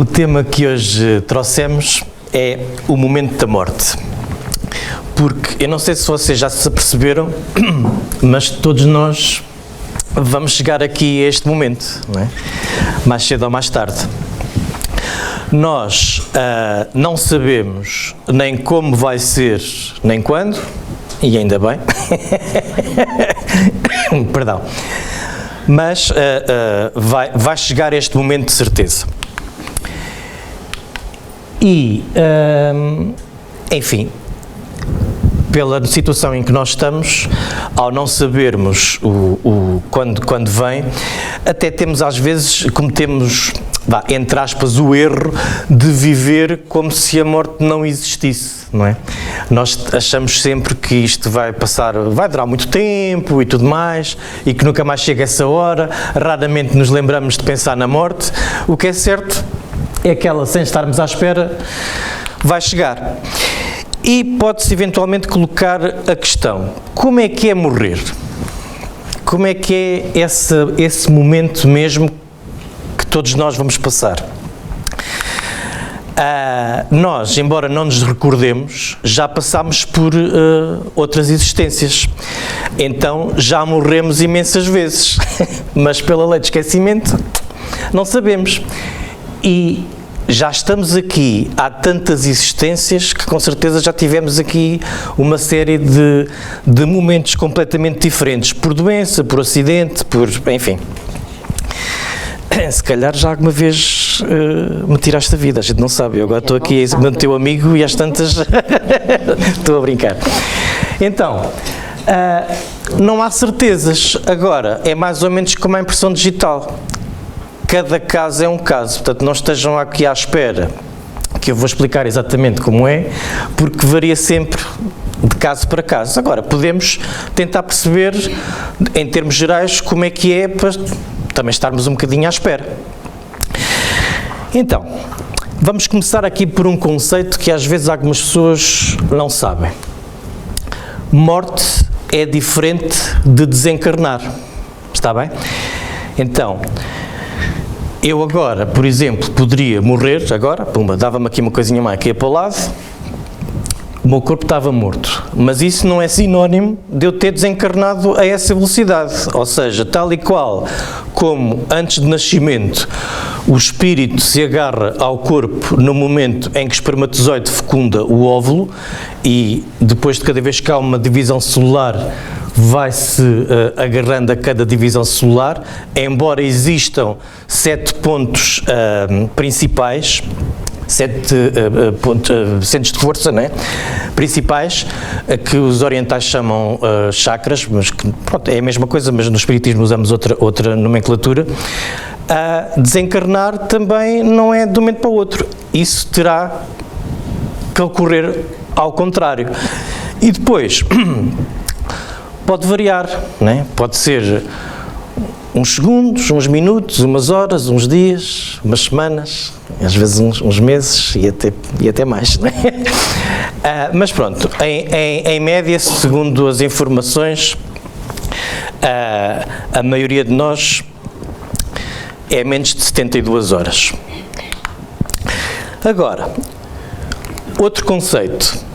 O tema que hoje trouxemos é o momento da morte. Porque eu não sei se vocês já se aperceberam, mas todos nós vamos chegar aqui a este momento, não é? Mais cedo ou mais tarde. Nós não sabemos nem como vai ser, nem quando, e ainda bem, perdão, mas vai chegar este momento de certeza. E, enfim, pela situação em que nós estamos, ao não sabermos quando vem, até temos às vezes, cometemos, entre aspas, o erro de viver como se a morte não existisse, não é? Nós achamos sempre que isto vai durar muito tempo e tudo mais, e que nunca mais chega essa hora, raramente nos lembramos de pensar na morte. O que é certo é que ela, sem estarmos à espera, vai chegar. E pode-se eventualmente colocar a questão: como é que é morrer? Como é que é esse momento mesmo que todos nós vamos passar? Nós, embora não nos recordemos, já passámos por outras existências. Então já morremos imensas vezes, mas pela lei de esquecimento não sabemos. E já estamos aqui há tantas existências que com certeza já tivemos aqui uma série de momentos completamente diferentes, por doença, por acidente, enfim. Se calhar já alguma vez me tiraste a vida, a gente não sabe. Eu agora estou aqui no teu amigo e às tantas estou a brincar. Então, não há certezas. Agora, é mais ou menos como a impressão digital. Cada caso é um caso, portanto não estejam aqui à espera que eu vou explicar exatamente como é, porque varia sempre de caso para caso. Agora, podemos tentar perceber, em termos gerais, como é que é, para também estarmos um bocadinho à espera. Então, vamos começar aqui por um conceito que às vezes algumas pessoas não sabem. Morte é diferente de desencarnar, está bem? Então, eu agora, por exemplo, poderia morrer, agora, pumba, dava-me aqui uma coisinha mais aqui para o lado, o meu corpo estava morto, mas isso não é sinónimo de eu ter desencarnado a essa velocidade, ou seja, tal e qual como antes do nascimento o espírito se agarra ao corpo no momento em que o espermatozoide fecunda o óvulo e depois de cada vez que há uma divisão celular vai-se agarrando a cada divisão celular, embora existam 7 pontos principais, 7 centros de força, né, principais, que os orientais chamam chakras, mas que pronto, é a mesma coisa, mas no espiritismo usamos outra nomenclatura. Desencarnar também não é de um momento para o outro, isso terá que ocorrer ao contrário. E depois pode variar, né? Pode ser uns segundos, uns minutos, umas horas, uns dias, umas semanas, às vezes uns meses e até mais, né? Mas pronto, em média, segundo as informações, a maioria de nós é menos de 72 horas. Agora, outro conceito.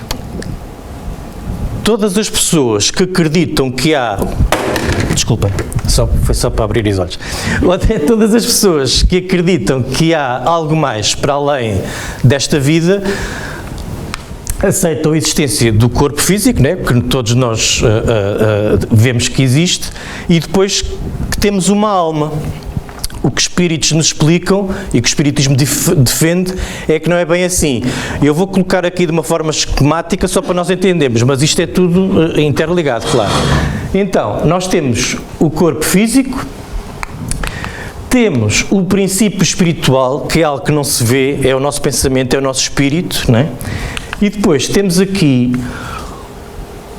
Todas as pessoas que acreditam que há... Desculpem, foi só para abrir os olhos. Todas as pessoas que acreditam que há algo mais para além desta vida aceitam a existência do corpo físico, né, que todos nós vemos que existe, e depois que temos uma alma. O que espíritos nos explicam e que o espiritismo defende é que não é bem assim. Eu vou colocar aqui de uma forma esquemática só para nós entendermos, mas isto é tudo interligado, claro. Então, nós temos o corpo físico, temos o princípio espiritual, que é algo que não se vê, é o nosso pensamento, é o nosso espírito, não é? E depois temos aqui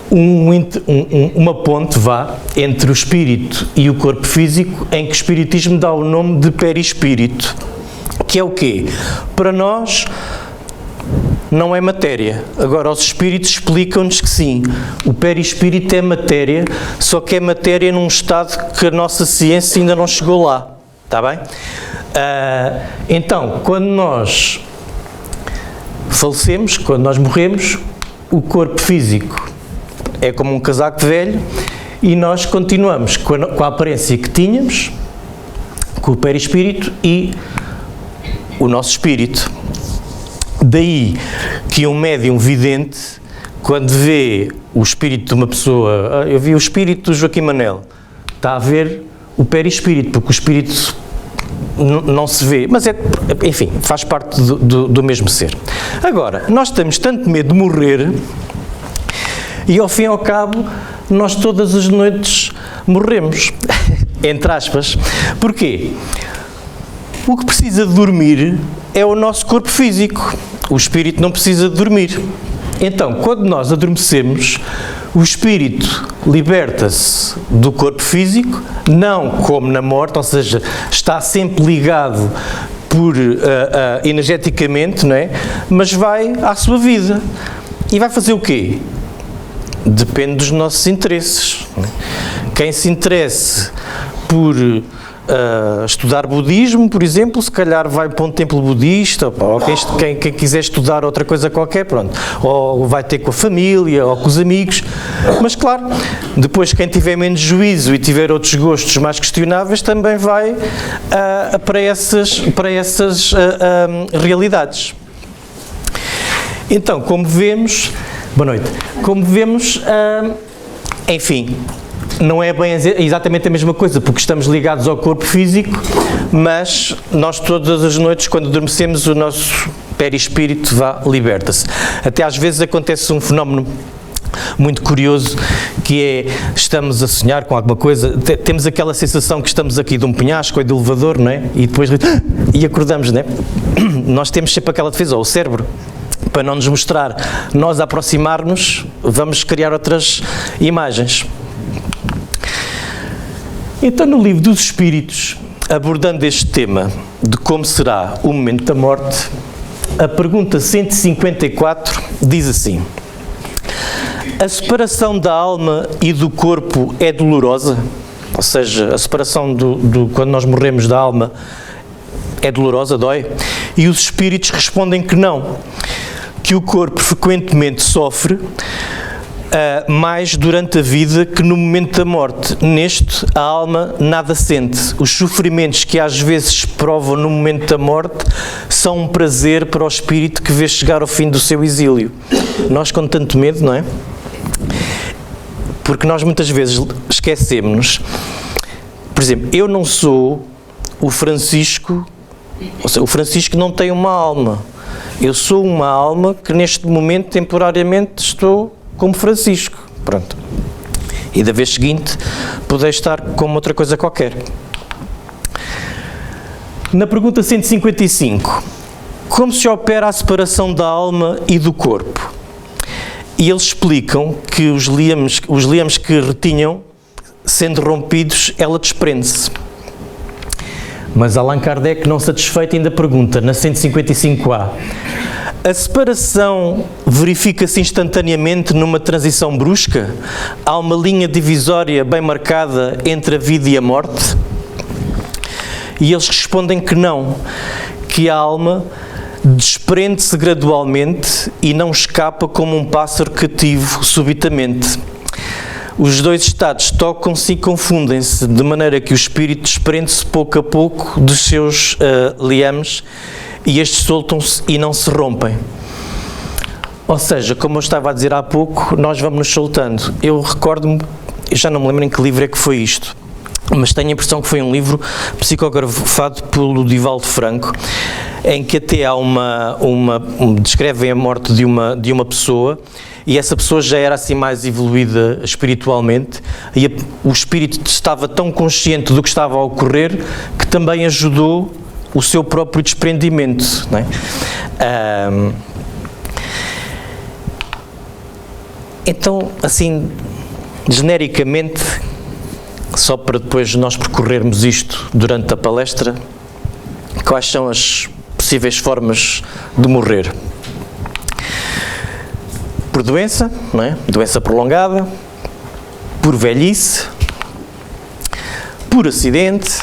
uma ponte, entre o espírito e o corpo físico, em que o espiritismo dá o nome de perispírito, que é o quê? Para nós não é matéria. Agora, os espíritos explicam-nos que sim, o perispírito é matéria, só que é matéria num estado que a nossa ciência ainda não chegou lá, está bem? Então, quando nós falecemos, quando nós morremos, o corpo físico é como um casaco velho e nós continuamos com a aparência que tínhamos, com o perispírito e o nosso espírito. Daí que um médium vidente, quando vê o espírito de uma pessoa, eu vi o espírito do Joaquim Manel, está a ver o perispírito, porque o espírito não se vê, mas enfim, faz parte do mesmo ser. Agora, nós temos tanto medo de morrer e ao fim e ao cabo nós todas as noites morremos, entre aspas. Porquê? O que precisa de dormir é o nosso corpo físico, o espírito não precisa de dormir. Então, quando nós adormecemos, o espírito liberta-se do corpo físico, não como na morte, ou seja, está sempre ligado energeticamente, não é? Mas vai à sua vida. E vai fazer o quê? Depende dos nossos interesses. Quem se interesse por estudar budismo, por exemplo, se calhar vai para um templo budista, ou quem quiser estudar outra coisa qualquer, pronto, ou vai ter com a família, ou com os amigos, mas claro, depois quem tiver menos juízo e tiver outros gostos mais questionáveis, também vai para essas realidades. Então, como vemos, boa noite, enfim, não é bem exatamente a mesma coisa, porque estamos ligados ao corpo físico, mas nós todas as noites, quando adormecemos, o nosso perispírito liberta-se. Até às vezes acontece um fenómeno muito curioso, que é, estamos a sonhar com alguma coisa, temos aquela sensação que estamos aqui de um penhasco ou de elevador, não é? E depois e acordamos, não é? Nós temos sempre aquela defesa, o cérebro, para não nos mostrar, nós aproximar-nos, vamos criar outras imagens. Então, no livro dos Espíritos, abordando este tema de como será o momento da morte, a pergunta 154 diz assim: a separação da alma e do corpo é dolorosa? Ou seja, a separação quando nós morremos da alma é dolorosa, dói? E os Espíritos respondem que não, que o corpo frequentemente sofre mais durante a vida que no momento da morte. Neste, a alma nada sente. Os sofrimentos que às vezes provam no momento da morte são um prazer para o espírito que vê chegar ao fim do seu exílio. Nós com tanto medo, não é? Porque nós muitas vezes esquecemos-nos. Por exemplo, eu não sou o Francisco, ou seja, o Francisco não tem uma alma. Eu sou uma alma que neste momento, temporariamente, estou como Francisco, pronto. E da vez seguinte, poder estar como outra coisa qualquer. Na pergunta 155, como se opera a separação da alma e do corpo? E eles explicam que os liames que retinham, sendo rompidos, ela desprende-se. Mas Allan Kardec, não satisfeito, ainda pergunta, na 155A, a separação verifica-se instantaneamente numa transição brusca? Há uma linha divisória bem marcada entre a vida e a morte? E eles respondem que não, que a alma desprende-se gradualmente e não escapa como um pássaro cativo subitamente. Os dois estados tocam-se e confundem-se, de maneira que o espírito desprende-se pouco a pouco dos seus liames e estes soltam-se e não se rompem. Ou seja, como eu estava a dizer há pouco, nós vamos nos soltando. Eu recordo-me, eu já não me lembro em que livro é que foi isto, mas tenho a impressão que foi um livro psicografado pelo Divaldo Franco, em que até há descrevem a morte de uma pessoa, e essa pessoa já era assim mais evoluída espiritualmente, e o espírito estava tão consciente do que estava a ocorrer, que também ajudou o seu próprio desprendimento, não é? Então, assim, genericamente, só para depois nós percorrermos isto durante a palestra, quais são as possíveis formas de morrer? Por doença, não é? Doença prolongada, por velhice, por acidente,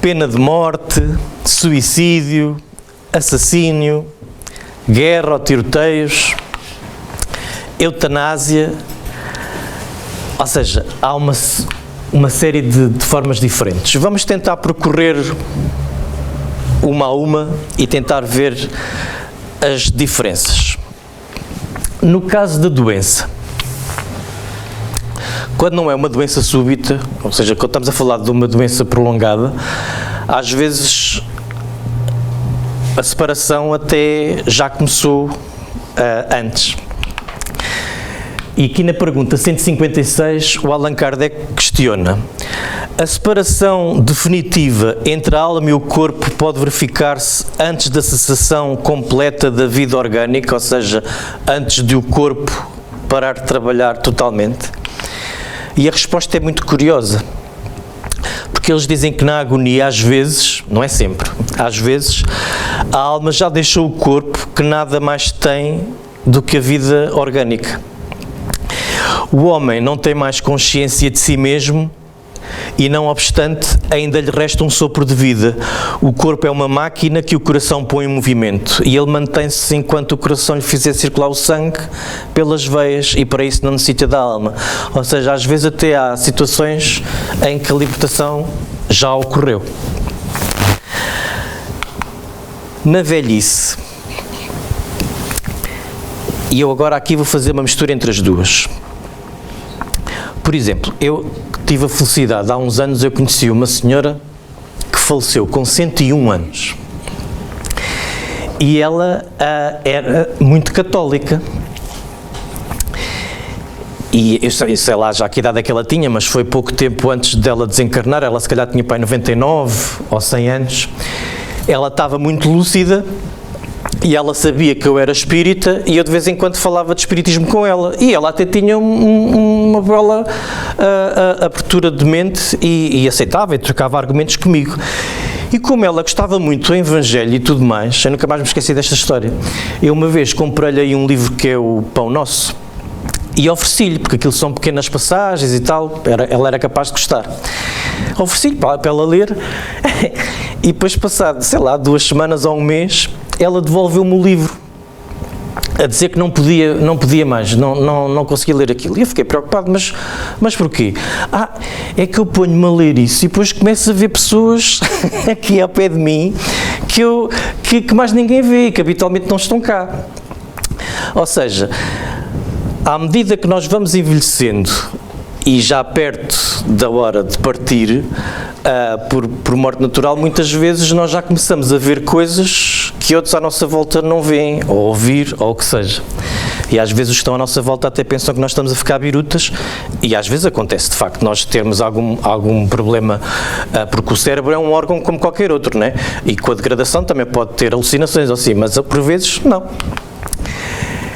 pena de morte, suicídio, assassínio, guerra ou tiroteios, eutanásia, ou seja, há uma série de formas diferentes. Vamos tentar percorrer uma a uma e tentar ver as diferenças. No caso da doença, quando não é uma doença súbita, ou seja, quando estamos a falar de uma doença prolongada, às vezes a separação até já começou antes. E aqui na pergunta 156, o Allan Kardec questiona: a separação definitiva entre a alma e o corpo pode verificar-se antes da cessação completa da vida orgânica, ou seja, antes de o corpo parar de trabalhar totalmente? E a resposta é muito curiosa, porque eles dizem que na agonia, às vezes, não é sempre, às vezes, a alma já deixou o corpo, que nada mais tem do que a vida orgânica. O homem não tem mais consciência de si mesmo e, não obstante, ainda lhe resta um sopro de vida. O corpo é uma máquina que o coração põe em movimento e ele mantém-se enquanto o coração lhe fizer circular o sangue pelas veias, e para isso não necessita da alma. Ou seja, às vezes até há situações em que a libertação já ocorreu. Na velhice, e eu agora aqui vou fazer uma mistura entre as duas. Por exemplo, eu tive a felicidade, há uns anos eu conheci uma senhora que faleceu com 101 anos. E ela era muito católica. E eu sei lá já que idade é que ela tinha, mas foi pouco tempo antes dela desencarnar, ela se calhar tinha pai 99 ou 100 anos. Ela estava muito lúcida. E ela sabia que eu era espírita e eu de vez em quando falava de espiritismo com ela. E ela até tinha uma bela abertura de mente e aceitava e trocava argumentos comigo. E como ela gostava muito do Evangelho e tudo mais, eu nunca mais me esqueci desta história. Eu uma vez comprei-lhe aí um livro que é o Pão Nosso e ofereci-lhe, porque aquilo são pequenas passagens e tal, ela era capaz de gostar. Ofereci-lhe para ela ler e depois passado, sei lá, 2 semanas ou um mês, ela devolveu-me o livro, a dizer que não podia mais, não conseguia ler aquilo. E eu fiquei preocupado, mas porquê? É que eu ponho-me a ler isso e depois começo a ver pessoas aqui ao pé de mim que mais ninguém vê, que habitualmente não estão cá. Ou seja, à medida que nós vamos envelhecendo e já perto da hora de partir, por morte natural, muitas vezes nós já começamos a ver coisas que outros à nossa volta não veem, ou ouvir, ou o que seja. E às vezes os que estão à nossa volta até pensam que nós estamos a ficar birutas, e às vezes acontece de facto nós termos algum problema, porque o cérebro é um órgão como qualquer outro, né? E com a degradação também pode ter alucinações ou assim, mas por vezes não.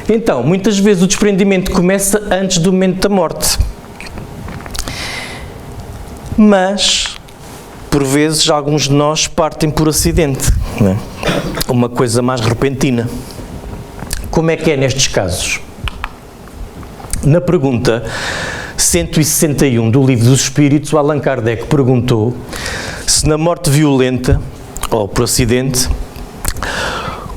Então, muitas vezes o desprendimento começa antes do momento da morte. Mas, por vezes, alguns de nós partem por acidente, não é? Uma coisa mais repentina. Como é que é nestes casos? Na pergunta 161 do Livro dos Espíritos, o Allan Kardec perguntou se na morte violenta, ou por acidente,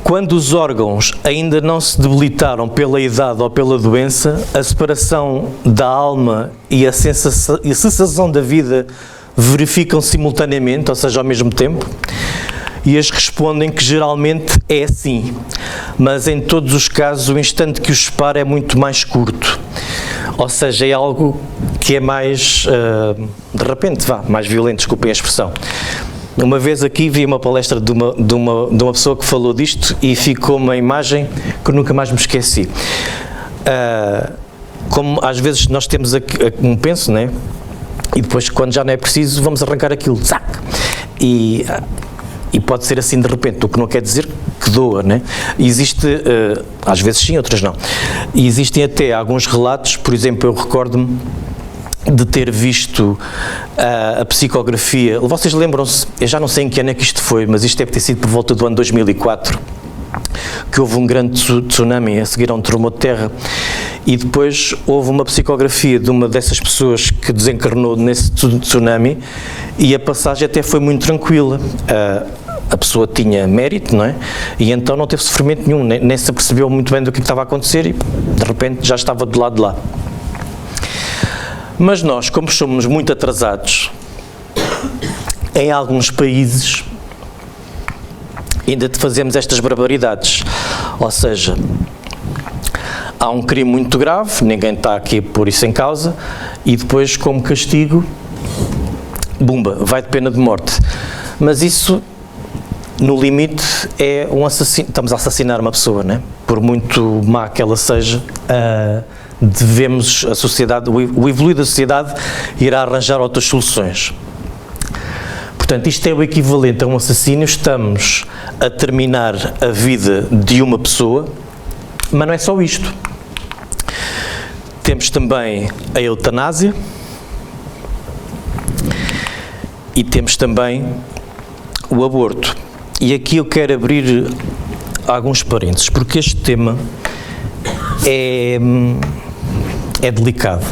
quando os órgãos ainda não se debilitaram pela idade ou pela doença, a separação da alma e a cessação da vida verificam simultaneamente, ou seja, ao mesmo tempo? E eles respondem que geralmente é assim, mas em todos os casos o instante que os separa é muito mais curto. Ou seja, é algo que é mais, de repente, mais violento, desculpem a expressão. Uma vez aqui vi uma palestra de uma pessoa que falou disto e ficou uma imagem que nunca mais me esqueci. Como às vezes nós temos um penso, né? E depois quando já não é preciso vamos arrancar aquilo, zac! E pode ser assim de repente, o que não quer dizer que doa, né? Existe, às vezes sim, outras não. E existem até alguns relatos, por exemplo, eu recordo-me de ter visto a psicografia. Vocês lembram-se, eu já não sei em que ano é que isto foi, mas isto deve ter sido por volta do ano 2004, que houve um grande tsunami a seguir a um terremoto de terra, e depois houve uma psicografia de uma dessas pessoas que desencarnou nesse tsunami e a passagem até foi muito tranquila. A pessoa tinha mérito, não é? E então não teve sofrimento nenhum, nem se apercebeu muito bem do que estava a acontecer e de repente já estava do lado de lá. Mas nós, como somos muito atrasados, em alguns países ainda fazemos estas barbaridades, ou seja, há um crime muito grave, ninguém está aqui a pôr isso em causa, e depois, como castigo, bumba, vai de pena de morte. Mas isso, no limite, é um assassino, estamos a assassinar uma pessoa, não é? Por muito má que ela seja, devemos, a sociedade, o evoluir da sociedade irá arranjar outras soluções. Portanto, isto é o equivalente a um assassínio, estamos a terminar a vida de uma pessoa, mas não é só isto. Temos também a eutanásia e temos também o aborto. E aqui eu quero abrir alguns parênteses, porque este tema é delicado.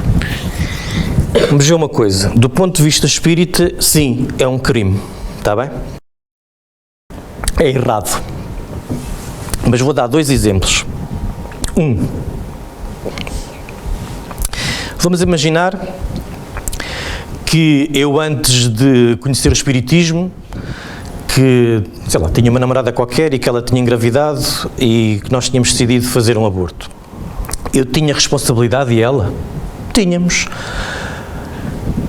Vamos ver uma coisa, do ponto de vista espírita, sim, é um crime, está bem? É errado. Mas vou dar 2 exemplos. Vamos imaginar que eu, antes de conhecer o espiritismo, que, sei lá, tinha uma namorada qualquer e que ela tinha engravidado e que nós tínhamos decidido fazer um aborto. Eu tinha responsabilidade e ela? Tínhamos.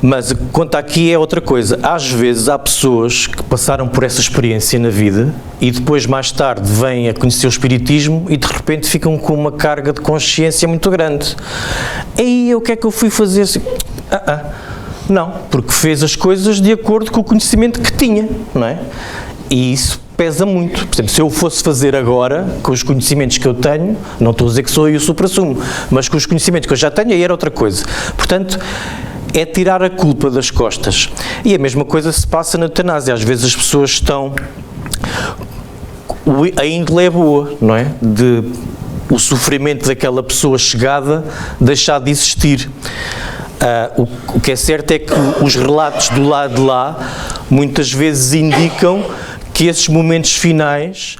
Mas quanto aqui é outra coisa. Às vezes há pessoas que passaram por essa experiência na vida e depois, mais tarde, vêm a conhecer o espiritismo e de repente ficam com uma carga de consciência muito grande. E o que é que eu fui fazer assim? Não, porque fez as coisas de acordo com o conhecimento que tinha, não é? E isso pesa muito. Por exemplo, se eu fosse fazer agora, com os conhecimentos que eu tenho, não estou a dizer que sou eu o supra-sumo, mas com os conhecimentos que eu já tenho, aí era outra coisa. Portanto, é tirar a culpa das costas. E a mesma coisa se passa na eutanásia. Às vezes as pessoas estão... A índole é boa, não é? De o sofrimento daquela pessoa chegada deixar de existir. O que é certo é que os relatos do lado de lá muitas vezes indicam que esses momentos finais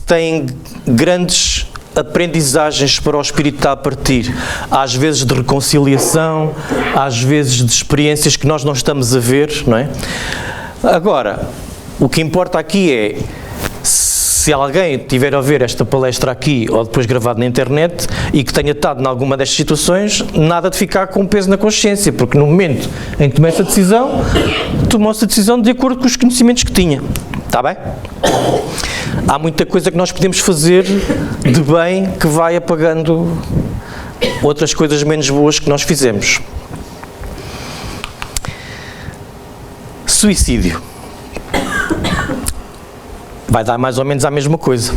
têm grandes aprendizagens para o espírito a partir, às vezes de reconciliação, às vezes de experiências que nós não estamos a ver, não é? Agora, o que importa aqui é, se alguém tiver a ver esta palestra aqui ou depois gravado na internet e que tenha estado em alguma destas situações, nada de ficar com peso na consciência, porque no momento em que tomei essa decisão, tomou-se a decisão de acordo com os conhecimentos que tinha. Está bem? Há muita coisa que nós podemos fazer de bem que vai apagando outras coisas menos boas que nós fizemos. Suicídio. Vai dar mais ou menos a mesma coisa.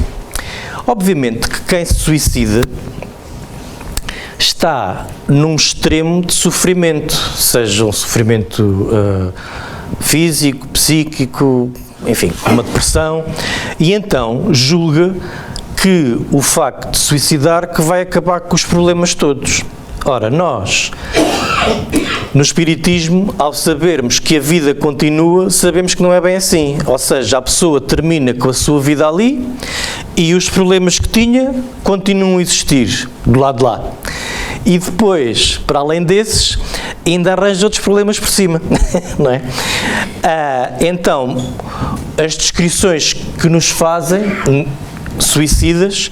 Obviamente que quem se suicida está num extremo de sofrimento, seja um sofrimento físico, psíquico, enfim, uma depressão, e então julga que o facto de suicidar que vai acabar com os problemas todos. Ora, nós, no espiritismo, ao sabermos que a vida continua, sabemos que não é bem assim. Ou seja, a pessoa termina com a sua vida ali e os problemas que tinha continuam a existir do lado de lá. E depois, para além desses, ainda arranja outros problemas por cima, não é? Então, as descrições que nos fazem, suicidas,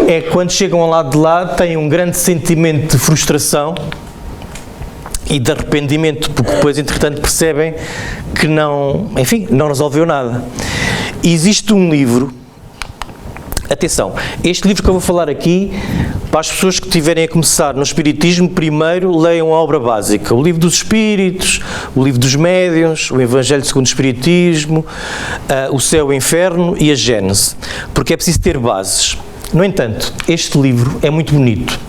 é quando chegam ao lado de lá, têm um grande sentimento de frustração e de arrependimento, porque depois, entretanto, percebem que não, enfim, não resolveu nada. E existe um livro, atenção, este livro que eu vou falar aqui, para as pessoas que tiverem a começar no espiritismo, primeiro leiam a obra básica, o livro dos espíritos, o livro dos médiuns, o Evangelho segundo o Espiritismo, o Céu e o Inferno e a Gênese, porque é preciso ter bases. No entanto, este livro é muito bonito.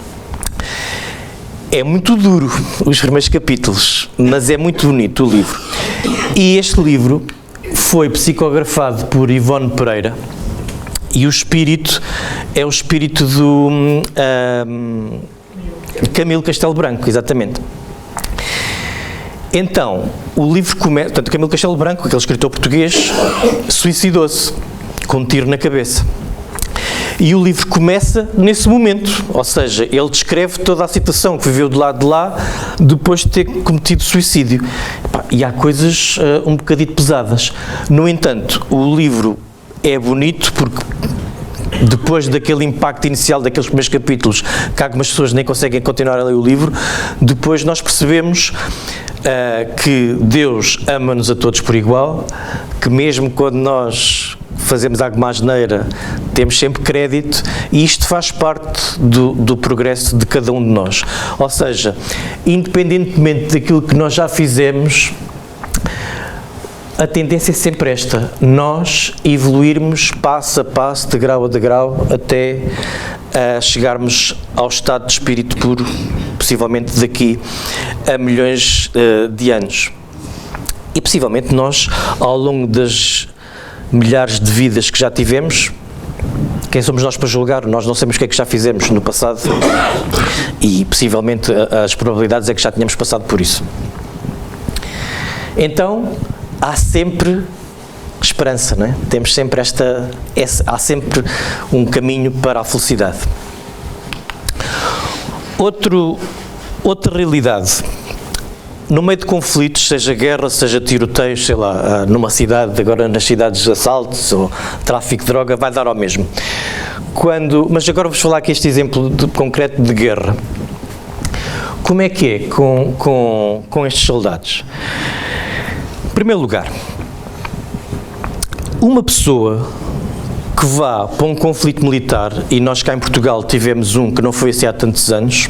É muito duro os primeiros capítulos, mas é muito bonito o livro. E este livro foi psicografado por Ivone Pereira e o espírito é o espírito Camilo Castelo Branco, exatamente. Então, o livro começa... Portanto, Camilo Castelo Branco, aquele escritor português, suicidou-se com um tiro na cabeça. E o livro começa nesse momento, ou seja, ele descreve toda a situação que viveu do lado de lá depois de ter cometido suicídio. E há coisas um bocadinho pesadas. No entanto, o livro é bonito porque depois daquele impacto inicial daqueles primeiros capítulos, que algumas pessoas nem conseguem continuar a ler o livro, depois nós percebemos que Deus ama-nos a todos por igual, que mesmo quando nós fazemos alguma asneira, temos sempre crédito, e isto faz parte do progresso de cada um de nós. Ou seja, independentemente daquilo que nós já fizemos, a tendência é sempre esta, nós evoluirmos passo a passo, degrau a degrau, até chegarmos ao estado de espírito puro, possivelmente daqui a milhões de anos. E possivelmente nós, ao longo das milhares de vidas que já tivemos, quem somos nós para julgar? Nós não sabemos o que é que já fizemos no passado e possivelmente as probabilidades é que já tínhamos passado por isso. Então, há sempre esperança, não é? Temos sempre há sempre um caminho para a felicidade. Outra realidade. No meio de conflitos, seja guerra, seja tiroteios, sei lá, numa cidade, agora nas cidades assaltos ou tráfico de droga, vai dar ao mesmo. Mas agora vamos falar aqui este exemplo concreto de guerra. Como é que é com estes soldados? Em primeiro lugar, uma pessoa que vá para um conflito militar, e nós cá em Portugal tivemos um que não foi assim há tantos anos,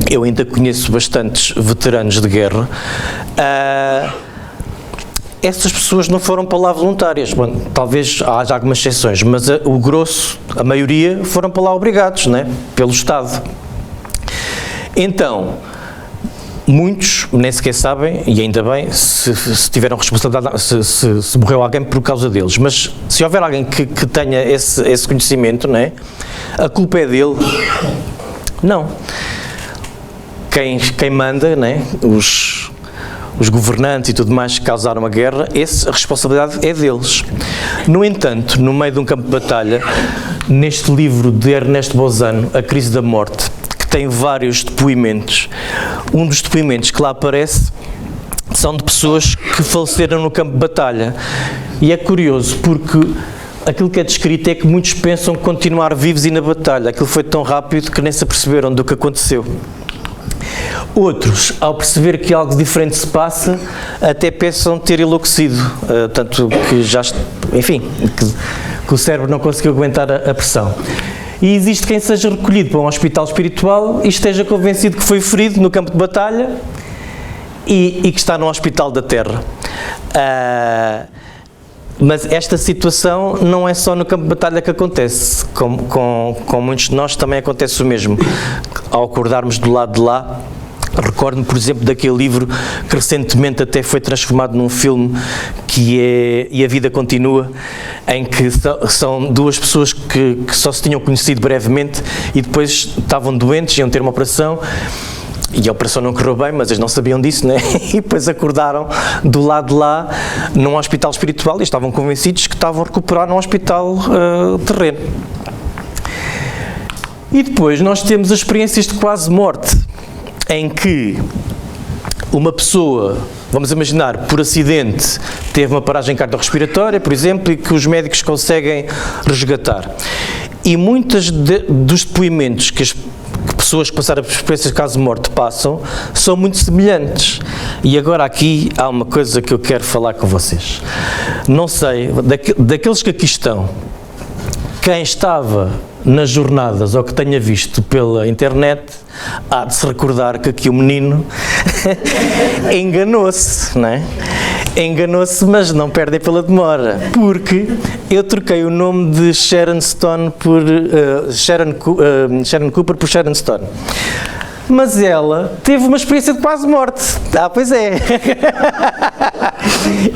eu ainda conheço bastantes veteranos de guerra, essas pessoas não foram para lá voluntárias. Bom, talvez haja algumas exceções, mas o grosso, a maioria, foram para lá obrigados, né? Pelo Estado. Então, muitos nem sequer sabem, e ainda bem, se tiveram responsabilidade, se morreu alguém por causa deles, mas se houver alguém que tenha esse conhecimento, né? A culpa é dele? Não. Quem manda, né, os governantes e tudo mais que causaram a guerra, a responsabilidade é deles. No entanto, no meio de um campo de batalha, neste livro de Ernesto Bozano, A Crise da Morte, que tem vários depoimentos, um dos depoimentos que lá aparece são de pessoas que faleceram no campo de batalha. E é curioso porque aquilo que é descrito é que muitos pensam continuar vivos e na batalha. Aquilo foi tão rápido que nem se aperceberam do que aconteceu. Outros, ao perceber que algo diferente se passa, até pensam ter enlouquecido, tanto que já, enfim, que o cérebro não conseguiu aguentar a pressão. E existe quem seja recolhido para um hospital espiritual e esteja convencido que foi ferido no campo de batalha e que está no hospital da Terra. Mas esta situação não é só no campo de batalha que acontece, com muitos de nós também acontece o mesmo. Ao acordarmos do lado de lá, recordo-me, por exemplo, daquele livro que recentemente até foi transformado num filme, que é E a Vida Continua, em que são duas pessoas que só se tinham conhecido brevemente e depois estavam doentes, iam ter uma operação, e a operação não correu bem, mas eles não sabiam disso, né? E depois acordaram do lado de lá, num hospital espiritual, e estavam convencidos que estavam a recuperar num hospital terreno. E depois nós temos as experiências de quase morte, em que uma pessoa, vamos imaginar, por acidente, teve uma paragem cardiorrespiratória, por exemplo, e que os médicos conseguem resgatar. E muitos dos depoimentos que as pessoas que passaram por experiências de caso de morte passam, são muito semelhantes. E agora aqui há uma coisa que eu quero falar com vocês. Não sei, daqueles que aqui estão, quem estava nas jornadas ou que tenha visto pela internet, há de se recordar que aqui o menino enganou-se, não é? Enganou-se, mas não perdem pela demora, porque eu troquei o nome de Sharon Stone por Sharon Cooper por Sharon Stone. Mas ela teve uma experiência de quase morte. Pois é.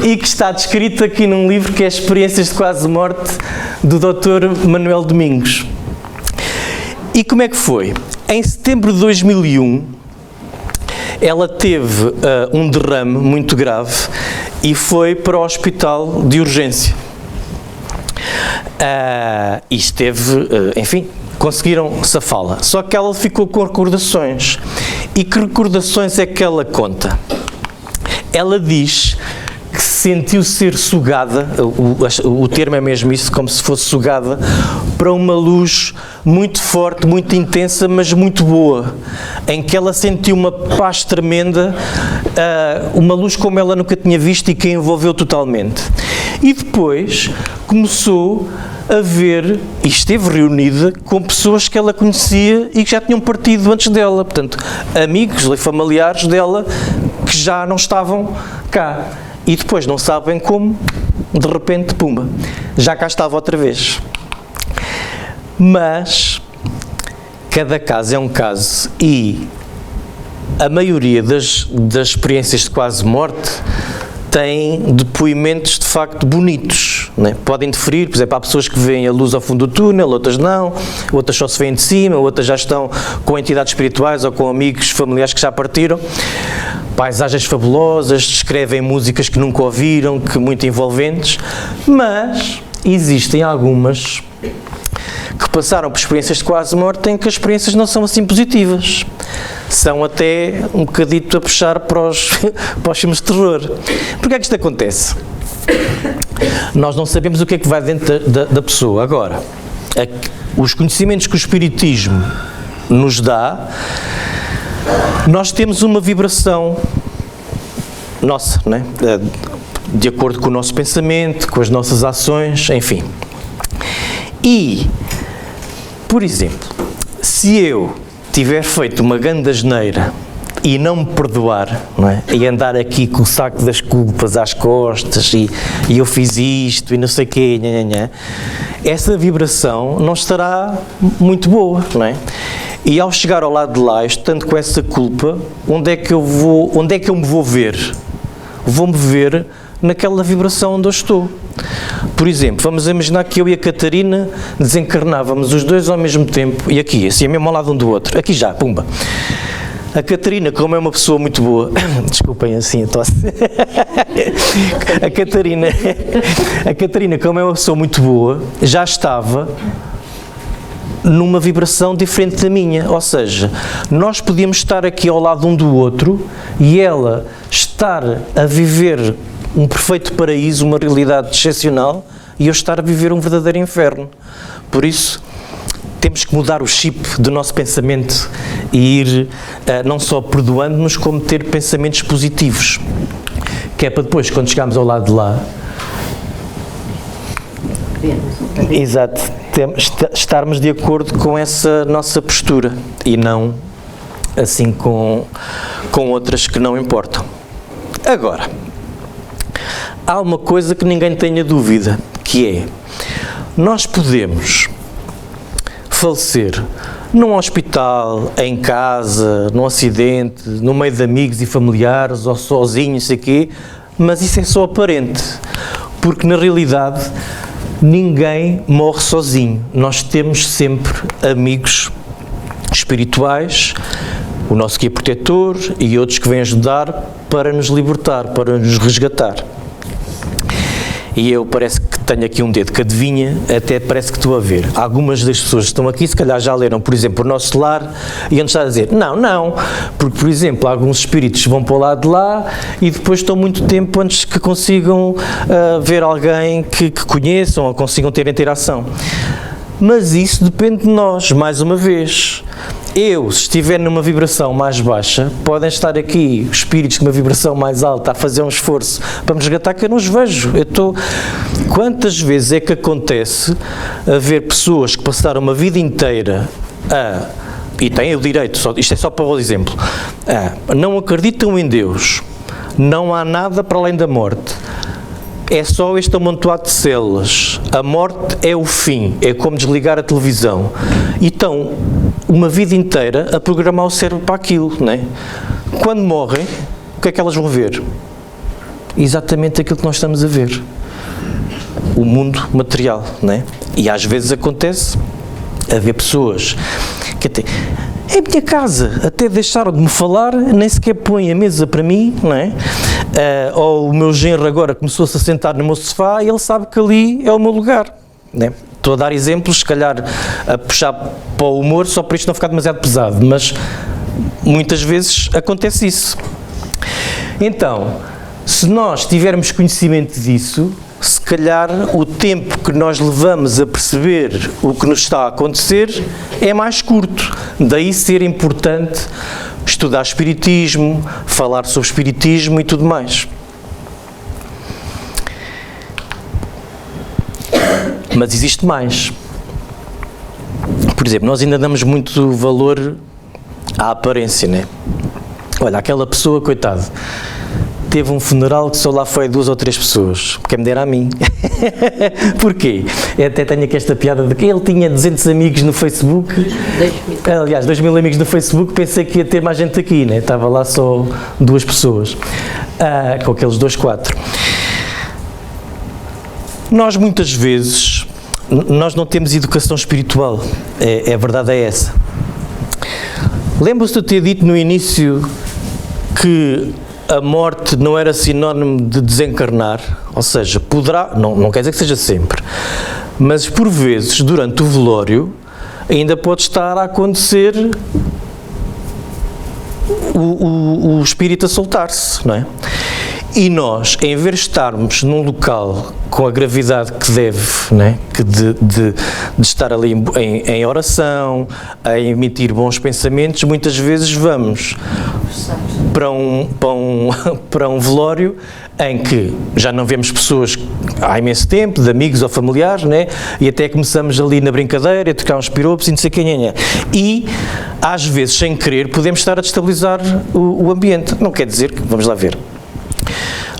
E que está descrito aqui num livro que é Experiências de Quase Morte, do Dr. Manuel Domingos. E como é que foi? Em setembro de 2001, ela teve um derrame muito grave e foi para o hospital de urgência. E esteve, enfim, conseguiram safá-la. Só que ela ficou com recordações. E que recordações é que ela conta? Ela diz que sentiu ser sugada, o termo é mesmo isso, como se fosse sugada, para uma luz muito forte, muito intensa, mas muito boa, em que ela sentiu uma paz tremenda, uma luz como ela nunca tinha visto e que a envolveu totalmente. E depois começou a ver, e esteve reunida com pessoas que ela conhecia e que já tinham partido antes dela, portanto, amigos e familiares dela que já não estavam cá. E depois não sabem como, de repente, pumba, já cá estava outra vez. Mas cada caso é um caso e a maioria das experiências de quase morte têm depoimentos de facto bonitos, né? Podem diferir, por exemplo, há pessoas que veem a luz ao fundo do túnel, outras não, outras só se veem de cima, outras já estão com entidades espirituais ou com amigos familiares que já partiram. Paisagens fabulosas, descrevem músicas que nunca ouviram, que muito envolventes, mas existem algumas que passaram por experiências de quase morte em que as experiências não são assim positivas. São até um bocadito a puxar para os filmes de terror. Porquê é que isto acontece? Nós não sabemos o que é que vai dentro da pessoa. Agora, os conhecimentos que o Espiritismo nos dá, nós temos uma vibração nossa, não é? De acordo com o nosso pensamento, com as nossas ações, enfim. E, por exemplo, se eu tiver feito uma grande asneira e não me perdoar, não é? E andar aqui com o saco das culpas às costas e eu fiz isto e não sei o quê, essa vibração não estará muito boa, não é? E ao chegar ao lado de lá, estando com essa culpa, onde é que eu me vou ver? Vou-me ver naquela vibração onde eu estou. Por exemplo, vamos imaginar que eu e a Catarina desencarnávamos os dois ao mesmo tempo, e aqui, assim, mesmo ao lado um do outro, aqui já, pumba. A Catarina, como é uma pessoa muito boa, desculpem assim a tosse, a Catarina, como é uma pessoa muito boa, já estava numa vibração diferente da minha, ou seja, nós podíamos estar aqui ao lado um do outro e ela estar a viver um perfeito paraíso, uma realidade excepcional, e eu estar a viver um verdadeiro inferno. Por isso, temos que mudar o chip do nosso pensamento e ir não só perdoando-nos, como ter pensamentos positivos, que é para depois, quando chegarmos ao lado de lá, exato, estarmos de acordo com essa nossa postura e não assim com outras que não importam. Agora, há uma coisa que ninguém tenha dúvida, que é, nós podemos falecer num hospital, em casa, num acidente, no meio de amigos e familiares, ou sozinhos, sei quê, mas isso é só aparente, porque na realidade ninguém morre sozinho. Nós temos sempre amigos espirituais, o nosso guia protetor e outros que vêm ajudar para nos libertar, para nos resgatar. E eu parece que tenho aqui um dedo que adivinha, até parece que estou a ver. Algumas das pessoas que estão aqui, se calhar já leram, por exemplo, o nosso lar, e antes está a dizer, não, porque, por exemplo, alguns espíritos vão para o lado de lá e depois estão muito tempo antes que consigam ver alguém que conheçam ou consigam ter interação. Mas isso depende de nós, mais uma vez. Eu, se estiver numa vibração mais baixa, podem estar aqui espíritos com uma vibração mais alta a fazer um esforço para me resgatar que eu não os vejo. Quantas vezes é que acontece haver pessoas que passaram uma vida inteira e têm o direito, isto é só para o exemplo, não acreditam em Deus, não há nada para além da morte, é só este amontoado de células, a morte é o fim, é como desligar a televisão, e estão uma vida inteira a programar o cérebro para aquilo, não é? Quando morrem, o que é que elas vão ver? Exatamente aquilo que nós estamos a ver, o mundo material, não é? E às vezes acontece haver pessoas que até, É a minha casa, até deixaram de me falar, nem sequer põem a mesa para mim, não é? Ou o meu genro agora começou-se a sentar no meu sofá e ele sabe que ali é o meu lugar, não é? Estou a dar exemplos, se calhar a puxar para o humor, só para isto não ficar demasiado pesado, mas muitas vezes acontece isso. Então, se nós tivermos conhecimento disso, se calhar o tempo que nós levamos a perceber o que nos está a acontecer é mais curto. Daí ser importante estudar espiritismo, falar sobre espiritismo e tudo mais. Mas existe mais. Por exemplo, nós ainda damos muito valor à aparência, né? Olha, aquela pessoa, coitado, teve um funeral que só lá foi 2 ou 3 pessoas, quem me dera a mim. Porquê? Eu até tenho aqui esta piada de que ele tinha 200 amigos no Facebook. 2.000. Aliás, 2.000 amigos no Facebook, pensei que ia ter mais gente aqui, né? Estava lá só 2 pessoas, com aqueles 2, 4. Nós muitas vezes, nós não temos educação espiritual, a verdade é essa. Lembra-se de eu ter dito no início que a morte não era sinónimo de desencarnar, ou seja, poderá, não quer dizer que seja sempre, mas por vezes, durante o velório, ainda pode estar a acontecer o espírito a soltar-se, não é? E nós, em vez de estarmos num local com a gravidade que deve, né, que de estar ali em oração, a emitir bons pensamentos, muitas vezes vamos para um velório em que já não vemos pessoas há imenso tempo, de amigos ou familiares, né, e até começamos ali na brincadeira, a tocar uns piropos e não sei o que, e às vezes, sem querer, podemos estar a destabilizar o ambiente. Não quer dizer que, vamos lá ver,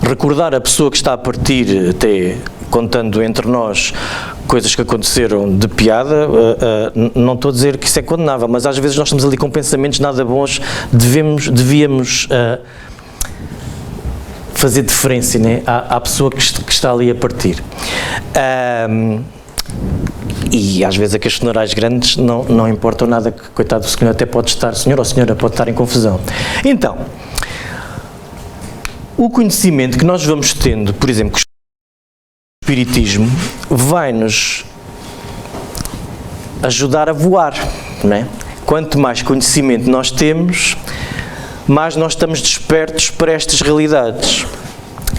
recordar a pessoa que está a partir, até contando entre nós coisas que aconteceram de piada, não estou a dizer que isso é condenável, mas às vezes nós estamos ali com pensamentos nada bons, devíamos fazer diferença, né, à pessoa que está ali a partir. E às vezes aqueles funerais grandes não importam nada, que coitado do senhor até pode estar, senhor ou senhora pode estar em confusão. Então, o conhecimento que nós vamos tendo, por exemplo, com o espiritismo, vai-nos ajudar a voar, não é? Quanto mais conhecimento nós temos, mais nós estamos despertos para estas realidades.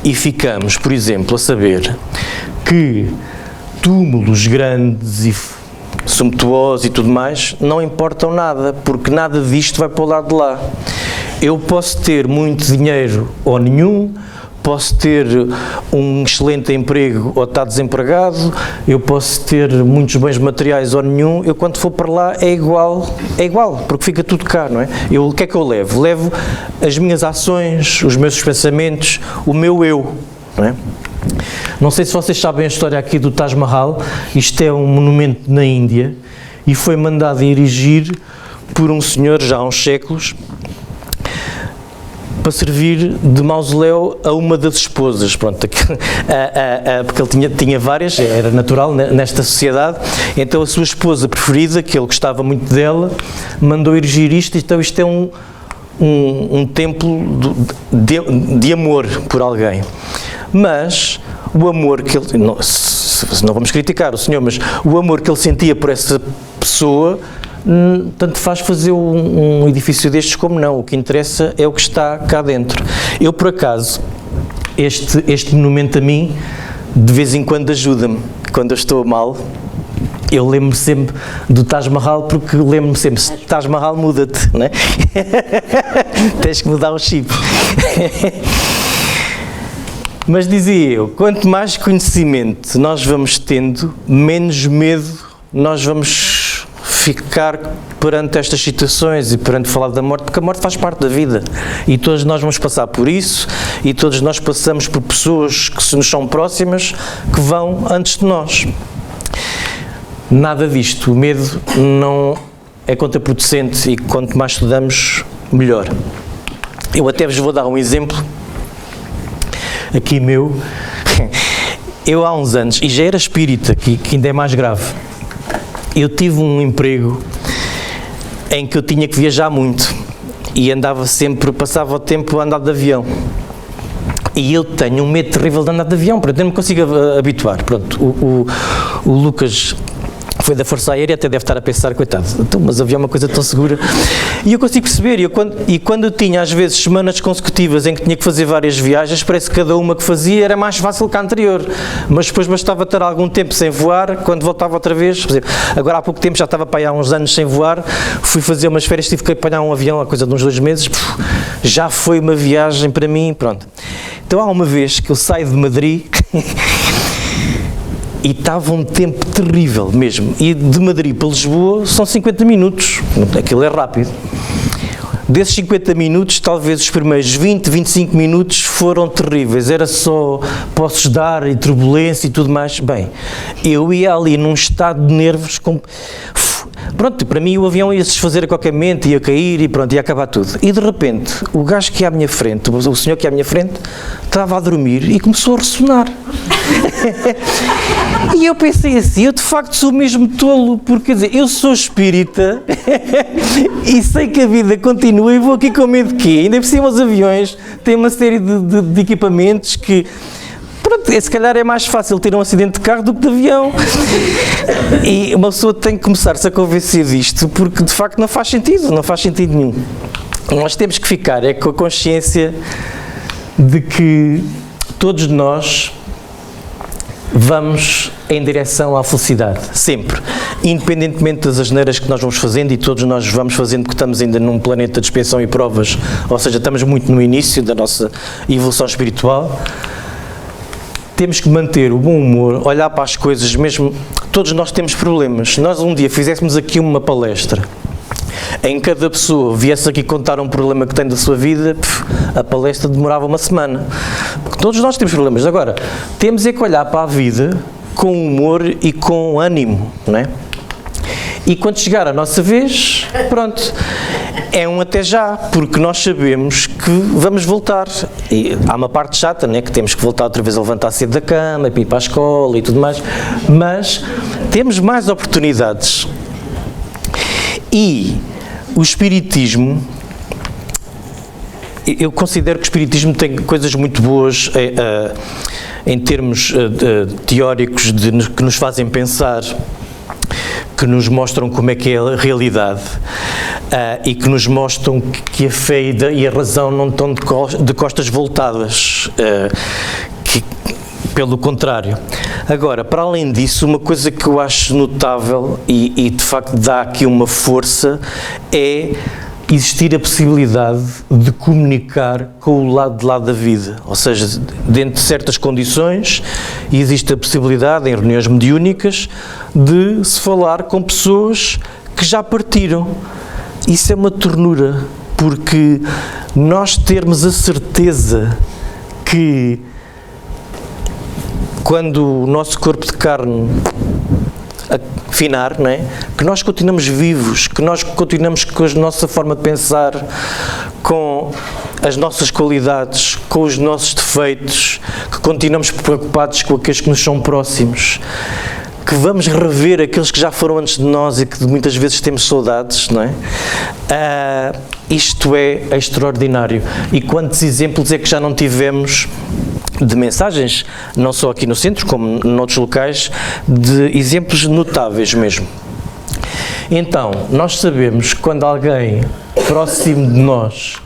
E ficamos, por exemplo, a saber que túmulos grandes e sumptuosos e tudo mais não importam nada, porque nada disto vai para o lado de lá. Eu posso ter muito dinheiro ou nenhum, posso ter um excelente emprego ou estar desempregado, eu posso ter muitos bens materiais ou nenhum, eu quando for para lá é igual, porque fica tudo cá, não é? O que é que eu levo? Levo as minhas ações, os meus pensamentos, o meu eu, não é? Não sei se vocês sabem a história aqui do Taj Mahal, isto é um monumento na Índia e foi mandado erigir por um senhor já há uns séculos, para servir de mausoléu a uma das esposas, pronto, porque ele tinha várias, era natural nesta sociedade, então a sua esposa preferida, que ele gostava muito dela, mandou erigir isto, então isto é um templo de amor por alguém. Mas o amor que ele, não vamos criticar o senhor, mas o amor que ele sentia por essa pessoa, tanto faz fazer um edifício destes como não, o que interessa é o que está cá dentro. Eu, por acaso, este monumento a mim, de vez em quando ajuda-me, quando eu estou mal, eu lembro-me sempre do Taj Mahal, porque lembro-me sempre, se Taj Mahal muda-te, não é? Tens que mudar o chip. Mas dizia eu, quanto mais conhecimento nós vamos tendo, menos medo nós vamos ficar perante estas situações e perante falar da morte, porque a morte faz parte da vida e todos nós vamos passar por isso e todos nós passamos por pessoas que se nos são próximas que vão antes de nós. Nada disto, o medo não é contraproducente e quanto mais estudamos, melhor. Eu até vos vou dar um exemplo aqui meu. Eu há uns anos, e já era espírita, que ainda é mais grave, eu tive um emprego em que eu tinha que viajar muito e andava sempre, passava o tempo a andar de avião. E eu tenho um medo terrível de andar de avião, portanto eu não me consigo habituar. Pronto, o Lucas foi da Força Aérea, até deve estar a pensar, coitado, então, mas o avião é uma coisa tão segura. E eu consigo perceber, e quando eu tinha às vezes semanas consecutivas em que tinha que fazer várias viagens, parece que cada uma que fazia era mais fácil que a anterior, mas depois bastava ter algum tempo sem voar, quando voltava outra vez, agora há pouco tempo, já estava para aí há uns anos sem voar, fui fazer umas férias, tive que apanhar um avião há coisa de uns 2 meses, já foi uma viagem para mim, pronto. Então há uma vez que eu saio de Madrid e estava um tempo terrível mesmo, e de Madrid para Lisboa são 50 minutos, aquilo é rápido. Desses 50 minutos, talvez os primeiros 20, 25 minutos foram terríveis, era só poços de ar e turbulência e tudo mais. Bem, eu ia ali num estado de nervos, pronto, para mim o avião ia se desfazer a qualquer momento, ia cair e pronto, ia acabar tudo. E de repente, o gajo que ia à minha frente, o senhor que ia à minha frente, estava a dormir e começou a ressonar. E eu pensei assim, eu de facto sou mesmo tolo, porque quer dizer, eu sou espírita e sei que a vida continua e vou aqui com medo de quê? Ainda por cima os aviões têm uma série de equipamentos que, pronto, se calhar é mais fácil ter um acidente de carro do que de avião. E uma pessoa tem que começar-se a convencer disto, porque de facto não faz sentido nenhum. Nós temos que ficar com a consciência de que todos nós vamos em direção à felicidade, sempre, independentemente das asneiras que nós vamos fazendo, e todos nós vamos fazendo porque estamos ainda num planeta de expiação e provas, ou seja, estamos muito no início da nossa evolução espiritual. Temos que manter o bom humor, olhar para as coisas, mesmo, todos nós temos problemas. Se nós um dia fizéssemos aqui uma palestra, em cada pessoa viesse aqui contar um problema que tem da sua vida, a palestra demorava uma semana. Porque todos nós temos problemas. Agora, temos é que olhar para a vida com humor e com ânimo, não é? E quando chegar a nossa vez, pronto, é um até já, porque nós sabemos que vamos voltar. E há uma parte chata, né, que temos que voltar outra vez a levantar cedo da cama, ir para a escola e tudo mais, mas temos mais oportunidades. E o Espiritismo, eu considero que o Espiritismo tem coisas muito boas em termos teóricos que nos fazem pensar, que nos mostram como é que é a realidade e que nos mostram que a fé e a razão não estão de costas voltadas, pelo contrário. Agora, para além disso, uma coisa que eu acho notável e de facto dá aqui uma força é existir a possibilidade de comunicar com o lado de lá da vida, ou seja, dentro de certas condições existe a possibilidade, em reuniões mediúnicas, de se falar com pessoas que já partiram. Isso é uma ternura, porque nós termos a certeza que quando o nosso corpo de carne afinar, não é? Que nós continuamos vivos, que nós continuamos com a nossa forma de pensar, com as nossas qualidades, com os nossos defeitos, que continuamos preocupados com aqueles que nos são próximos, que vamos rever aqueles que já foram antes de nós e que muitas vezes temos saudades, não é? Isto é extraordinário. E quantos exemplos é que já não tivemos de mensagens, não só aqui no centro, como noutros locais, de exemplos notáveis mesmo. Então, nós sabemos que quando alguém próximo de nós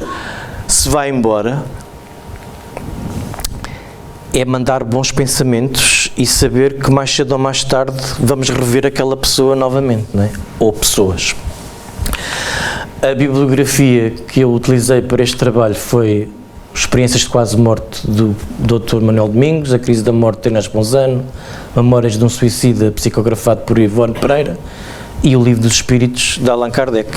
se vai embora, é mandar bons pensamentos e saber que mais cedo ou mais tarde vamos rever aquela pessoa novamente, não é? Ou pessoas. A bibliografia que eu utilizei para este trabalho foi Experiências de Quase Morte, do Dr. Manuel Domingos, A Crise da Morte, de Inês Ponzano, Memórias de um Suicida, psicografado por Ivone Pereira, e o Livro dos Espíritos, de Allan Kardec.